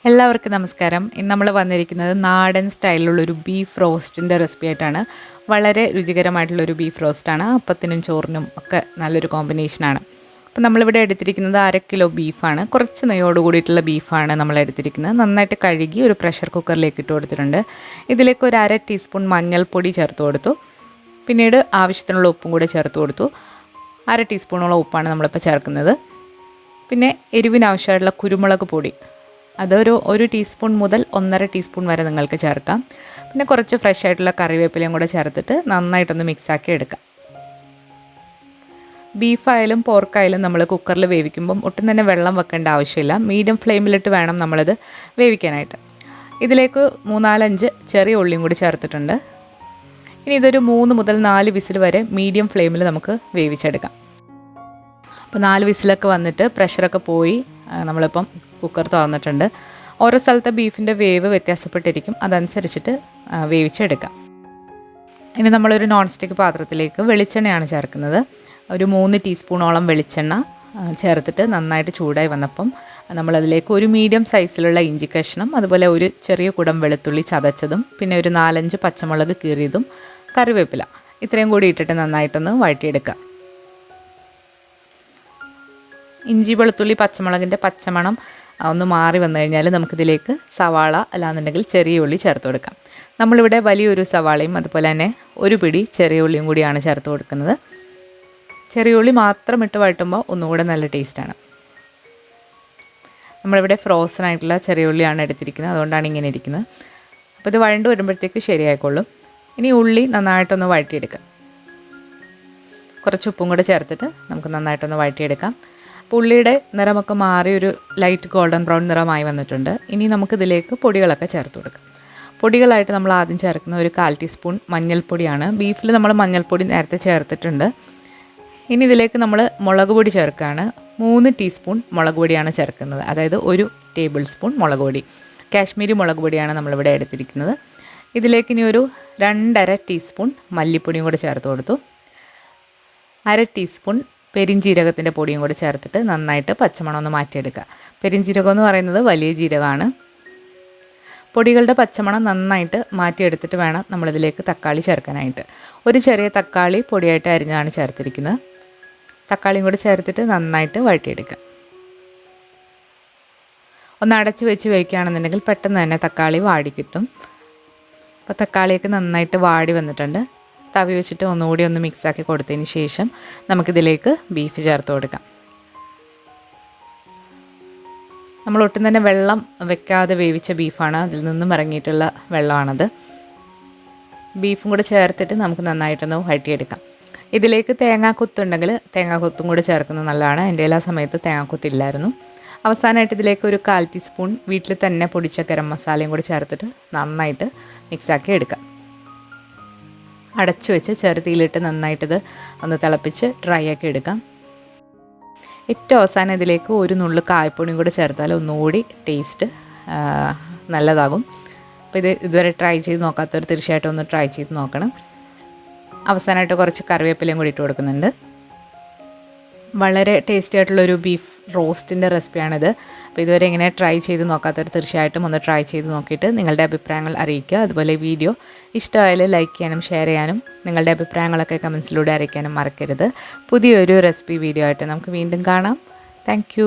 എല്ലാവർക്കും നമസ്കാരം. ഇന്ന് നമ്മൾ വന്നിരിക്കുന്നത് നാടൻ സ്റ്റൈലിലുള്ളൊരു ബീഫ് റോസ്റ്റിൻ്റെ റെസിപ്പി ആയിട്ടാണ്. വളരെ രുചികരമായിട്ടുള്ളൊരു ബീഫ് റോസ്റ്റാണ്. അപ്പത്തിനും ചോറിനും ഒക്കെ നല്ലൊരു കോമ്പിനേഷനാണ്. അപ്പോൾ നമ്മളിവിടെ എടുത്തിരിക്കുന്നത് 1/2 കിലോ ബീഫാണ്. കുറച്ച് നെയ്യോട് കൂടിയിട്ടുള്ള ബീഫാണ് നമ്മൾ എടുത്തിരിക്കുന്നത്. നന്നായിട്ട് കഴുകി ഒരു പ്രഷർ കുക്കറിലേക്ക് ഇട്ട് കൊടുത്തിട്ടുണ്ട്. ഇതിലേക്ക് ഒരു 1/2 ടീസ്പൂൺ മഞ്ഞൾപ്പൊടി ചേർത്ത് കൊടുത്തു. പിന്നീട് ആവശ്യത്തിനുള്ള ഉപ്പും കൂടെ ചേർത്ത് കൊടുത്തു. 1/2 ടീസ്പൂണോളം ഉപ്പാണ് നമ്മളിപ്പോൾ ചേർക്കുന്നത്. പിന്നെ എരിവിനാവശ്യമായിട്ടുള്ള കുരുമുളക് പൊടി അതൊരു 1 ടീസ്പൂൺ മുതൽ 1.5 ടീസ്പൂൺ വരെ നിങ്ങൾക്ക് ചേർക്കാം. പിന്നെ കുറച്ച് ഫ്രഷ് ആയിട്ടുള്ള കറിവേപ്പിലയും കൂടെ ചേർത്തിട്ട് നന്നായിട്ടൊന്ന് മിക്സാക്കി എടുക്കാം. ബീഫായാലും പോർക്കായാലും നമ്മൾ കുക്കറിൽ വേവിക്കുമ്പം ഒട്ടും തന്നെ വെള്ളം വെക്കേണ്ട ആവശ്യമില്ല. മീഡിയം ഫ്ലെയിമിലിട്ട് വേണം നമ്മളത് വേവിക്കാനായിട്ട്. ഇതിലേക്ക് 3-4 ചെറിയ ഉള്ളിയും കൂടി ചേർത്തിട്ടുണ്ട്. ഇനി ഇതൊരു 3 മുതൽ 4 വിസിൽ വരെ മീഡിയം ഫ്ലെയിമിൽ നമുക്ക് വേവിച്ചെടുക്കാം. അപ്പോൾ 4 വിസിലൊക്കെ വന്നിട്ട് പ്രഷറൊക്കെ പോയി നമ്മളിപ്പം കുക്കർ തുറന്നിട്ടുണ്ട്. ഓരോ സ്ഥലത്തെ ബീഫിൻ്റെ വേവ് വ്യത്യാസപ്പെട്ടിരിക്കും, അതനുസരിച്ചിട്ട് വേവിച്ചെടുക്കാം. ഇനി നമ്മളൊരു നോൺ സ്റ്റിക്ക് പാത്രത്തിലേക്ക് വെളിച്ചെണ്ണയാണ് ചേർക്കുന്നത്. ഒരു 3 ടീസ്പൂണോളം വെളിച്ചെണ്ണ ചേർത്തിട്ട് നന്നായിട്ട് ചൂടായി വന്നപ്പം നമ്മളതിലേക്ക് ഒരു മീഡിയം സൈസിലുള്ള ഇഞ്ചി കഷ്ണം, അതുപോലെ ഒരു ചെറിയ കുടം വെളുത്തുള്ളി ചതച്ചതും, പിന്നെ ഒരു 4-5 പച്ചമുളക് കീറിയതും, കറിവേപ്പില ഇത്രയും കൂടി ഇട്ടിട്ട് നന്നായിട്ടൊന്ന് വഴറ്റിയെടുക്കുക. ഇഞ്ചി വെളുത്തുള്ളി പച്ചമുളകിൻ്റെ പച്ചമണം ഒന്ന് മാറി വന്നു കഴിഞ്ഞാൽ നമുക്കിതിലേക്ക് സവാള അല്ലാന്നുണ്ടെങ്കിൽ ചെറിയ ഉള്ളി ചേർത്ത് കൊടുക്കാം. നമ്മളിവിടെ വലിയൊരു സവാളയും അതുപോലെ തന്നെ ഒരു പിടി ചെറിയ ഉള്ളിയും കൂടിയാണ് ചേർത്ത് കൊടുക്കുന്നത്. ചെറിയ ഉള്ളി മാത്രം ഇട്ട് വഴറ്റുമ്പോൾ ഒന്നുകൂടെ നല്ല ടേസ്റ്റാണ്. നമ്മളിവിടെ ഫ്രോസൺ ആയിട്ടുള്ള ചെറിയ ഉള്ളിയാണ് എടുത്തിരിക്കുന്നത്, അതുകൊണ്ടാണ് ഇങ്ങനെ ഇരിക്കുന്നത്. അപ്പോൾ ഇത് വഴണ്ട് വരുമ്പോഴത്തേക്ക് ശരിയായിക്കൊള്ളും. ഇനി ഉള്ളി നന്നായിട്ടൊന്ന് വഴറ്റിയെടുക്കാം. കുറച്ച് ഉപ്പും കൂടെ ചേർത്തിട്ട് നമുക്ക് നന്നായിട്ടൊന്ന് വഴറ്റിയെടുക്കാം. ഉള്ളിയുടെ നിറമൊക്കെ മാറി ഒരു ലൈറ്റ് ഗോൾഡൻ ബ്രൗൺ നിറമായി വന്നിട്ടുണ്ട്. ഇനി നമുക്കിതിലേക്ക് പൊടികളൊക്കെ ചേർത്ത് കൊടുക്കാം. പൊടികളായിട്ട് നമ്മൾ ആദ്യം ചേർക്കുന്ന ഒരു 1/4 ടീസ്പൂൺ മഞ്ഞൾപ്പൊടിയാണ്. ബീഫിൽ നമ്മൾ മഞ്ഞൾപ്പൊടി നേരത്തെ ചേർത്തിട്ടുണ്ട്. ഇനി ഇതിലേക്ക് നമ്മൾ മുളക് പൊടി ചേർക്കുകയാണ്. 3 ടീസ്പൂൺ മുളക് പൊടിയാണ് ചേർക്കുന്നത്, അതായത് 1 ടേബിൾ സ്പൂൺ മുളക് പൊടി. കാശ്മീരി മുളക് പൊടിയാണ് നമ്മളിവിടെ എടുത്തിരിക്കുന്നത്. ഇതിലേക്ക് ഇനി ഒരു 2.5 ടീസ്പൂൺ മല്ലിപ്പൊടിയും കൂടി ചേർത്ത് കൊടുത്തു. 1/2 ടീസ്പൂൺ പെരിഞ്ജീരകത്തിൻ്റെ പൊടിയും കൂടി ചേർത്തിട്ട് നന്നായിട്ട് പച്ചമണം ഒന്ന് മാറ്റിയെടുക്കുക. പെരിഞ്ജീരകം എന്ന് പറയുന്നത് വലിയ ജീരകമാണ്. പൊടികളുടെ പച്ചമണം നന്നായിട്ട് മാറ്റിയെടുത്തിട്ട് വേണം നമ്മളിതിലേക്ക് തക്കാളി ചേർക്കാനായിട്ട്. ഒരു ചെറിയ തക്കാളി പൊടിയായിട്ട് അരിഞ്ഞാണ് ചേർത്തിരിക്കുന്നത്. തക്കാളിയും കൂടി ചേർത്തിട്ട് നന്നായിട്ട് വഴറ്റിയെടുക്കുക. ഒന്ന് അടച്ച് വെച്ച് വയ്ക്കുകയാണെന്നുണ്ടെങ്കിൽ പെട്ടെന്ന് തന്നെ തക്കാളി വാടി കിട്ടും. അപ്പോൾ തക്കാളിയൊക്കെ നന്നായിട്ട് വാടി വന്നിട്ടുണ്ട്. തവി വെച്ചിട്ട് ഒന്നുകൂടി ഒന്ന് മിക്സാക്കി കൊടുത്തതിന് ശേഷം നമുക്കിതിലേക്ക് ബീഫ് ചേർത്ത് കൊടുക്കാം. നമ്മൾ ഒട്ടും തന്നെ വെള്ളം വെക്കാതെ വേവിച്ച ബീഫാണ്, അതിൽ നിന്നും ഇറങ്ങിയിട്ടുള്ള വെള്ളമാണത്. ബീഫും കൂടെ ചേർത്തിട്ട് നമുക്ക് നന്നായിട്ടൊന്ന് വഴറ്റിയെടുക്കാം. ഇതിലേക്ക് തേങ്ങാക്കൊത്തുണ്ടെങ്കിൽ തേങ്ങാക്കൊത്തും കൂടെ ചേർക്കുന്നത് നല്ലതാണ്. എൻ്റെ എല്ലാ സമയത്ത് തേങ്ങാക്കൊത്തില്ലായിരുന്നു. അവസാനമായിട്ട് ഇതിലേക്ക് ഒരു 1/4 ടീസ്പൂൺ വീട്ടിൽ തന്നെ പൊടിച്ച ഗരം മസാലയും കൂടി ചേർത്തിട്ട് നന്നായിട്ട് മിക്സാക്കി എടുക്കാം. അടച്ചു വെച്ച് ചെറുതീയിലിട്ട് നന്നായിട്ടിത് ഒന്ന് തിളപ്പിച്ച് ഡ്രൈ ആക്കി എടുക്കാം. ഏറ്റവും അവസാനം ഇതിലേക്ക് ഒരു നുള്ളു കായപ്പൊടിയും കൂടി ചേർത്താൽ ഒന്നുകൂടി ടേസ്റ്റ് നല്ലതാകും. അപ്പോൾ ഇതുവരെ ട്രൈ ചെയ്ത് നോക്കാത്തവർ തീർച്ചയായിട്ടും ഒന്ന് ട്രൈ ചെയ്ത് നോക്കണം. അവസാനമായിട്ട് കുറച്ച് കറിവേപ്പിലയും കൂടി ഇട്ട് കൊടുക്കുന്നുണ്ട്. വളരെ ടേസ്റ്റി ആയിട്ടുള്ളൊരു ബീഫ് റോസ്റ്റിൻ്റെ റെസിപ്പിയാണിത്. അപ്പോൾ ഇതുവരെ ഇങ്ങനെ ട്രൈ ചെയ്ത് നോക്കാത്തവർ തീർച്ചയായിട്ടും ഒന്ന് ട്രൈ ചെയ്ത് നോക്കിയിട്ട് നിങ്ങളുടെ അഭിപ്രായങ്ങൾ അറിയിക്കുക. അതുപോലെ വീഡിയോ ഇഷ്ടമായാൽ ലൈക്ക് ചെയ്യാനും ഷെയർ ചെയ്യാനും നിങ്ങളുടെ അഭിപ്രായങ്ങളൊക്കെ കമൻസിലൂടെ അറിയിക്കാനും മറക്കരുത്. പുതിയൊരു റെസിപ്പി വീഡിയോ ആയിട്ട് നമുക്ക് വീണ്ടും കാണാം. താങ്ക്